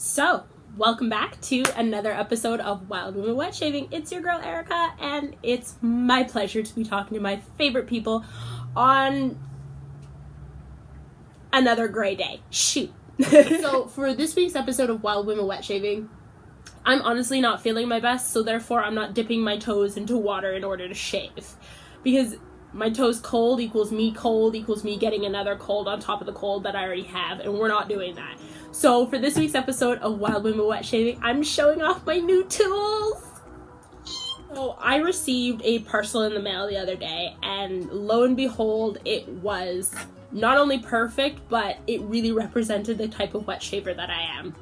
So, welcome back to another episode of Wild Women Wet Shaving. It's your girl Erica, and it's my pleasure to be talking to my favorite people on another gray day. Shoot. So, for this week's episode of Wild Women Wet Shaving, I'm honestly not feeling my best, so therefore I'm not dipping my toes into water in order to shave. Because my toes cold equals me getting another cold on top of the cold that I already have, and we're not doing that. So for this week's episode of Wild Women Wet Shaving, I'm showing off my new tools! So I received a parcel in the mail the other day, and lo and behold, it was not only perfect, but it really represented the type of wet shaver that I am.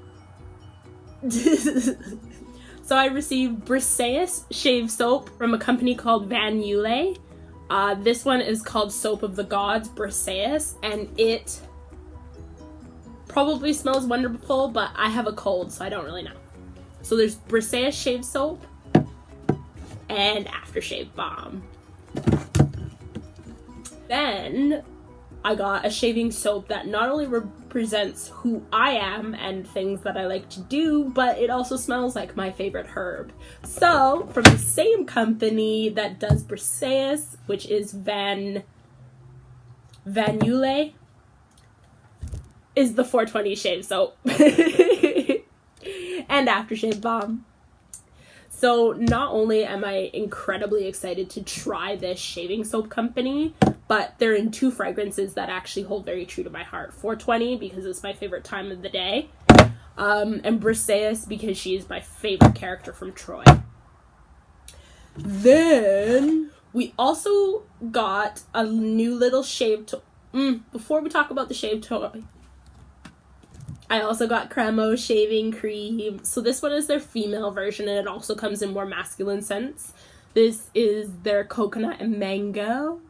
So I received Briseis shave soap from a company called Van Yule. This one is called Soap of the Gods, Briseis, and it probably smells wonderful, but I have a cold, so I don't really know. So there's Briseis shave soap and Aftershave Balm. Then I got a shaving soap that not only represents who I am and things that I like to do, but it also smells like my favorite herb. So, from the same company that does Briseis, which is Van Yule, is the 420 shave soap. And Aftershave Balm. So, not only am I incredibly excited to try this shaving soap company, but they're in two fragrances that actually hold very true to my heart. 420 because it's my favorite time of the day, and Briseis because she is my favorite character from Troy. Then we also got a new little shave toy. Before we talk about the shave toy, I also got Cremo shaving cream. So this one is their female version, and it also comes in more masculine scents. This is their coconut and mango.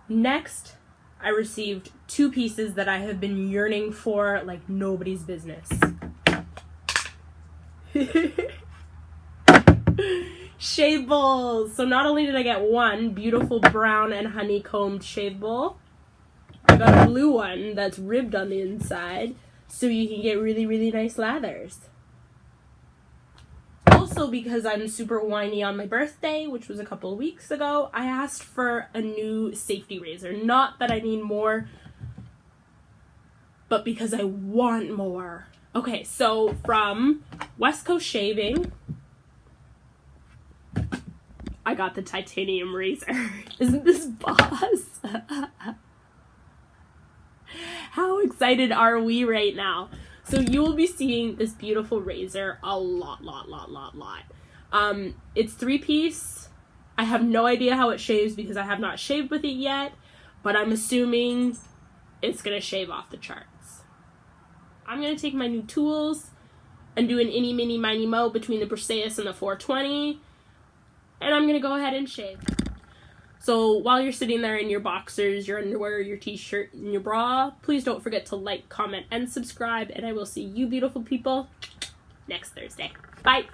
Next, I received two pieces that I have been yearning for like nobody's business. Shave bowls! So not only did I get one beautiful brown and honeycombed shave bowl, I got a blue one that's ribbed on the inside so you can get really, really nice lathers. Also, because I'm super whiny on my birthday, which was a couple of weeks ago, I asked for a new safety razor. Not that I need more, but because I want more. Okay, so from West Coast Shaving, I got the titanium razor. Isn't this boss? How excited are we right now? So you will be seeing this beautiful razor a lot. It's 3-piece. I have no idea how it shaves because I have not shaved with it yet, but I'm assuming it's going to shave off the charts. I'm going to take my new tools and do an inny, mini, miny, mo between the Briseis and the 420, and I'm going to go ahead and shave. So while you're sitting there in your boxers, your underwear, your t-shirt, and your bra, please don't forget to like, comment, and subscribe, and I will see you beautiful people next Thursday. Bye!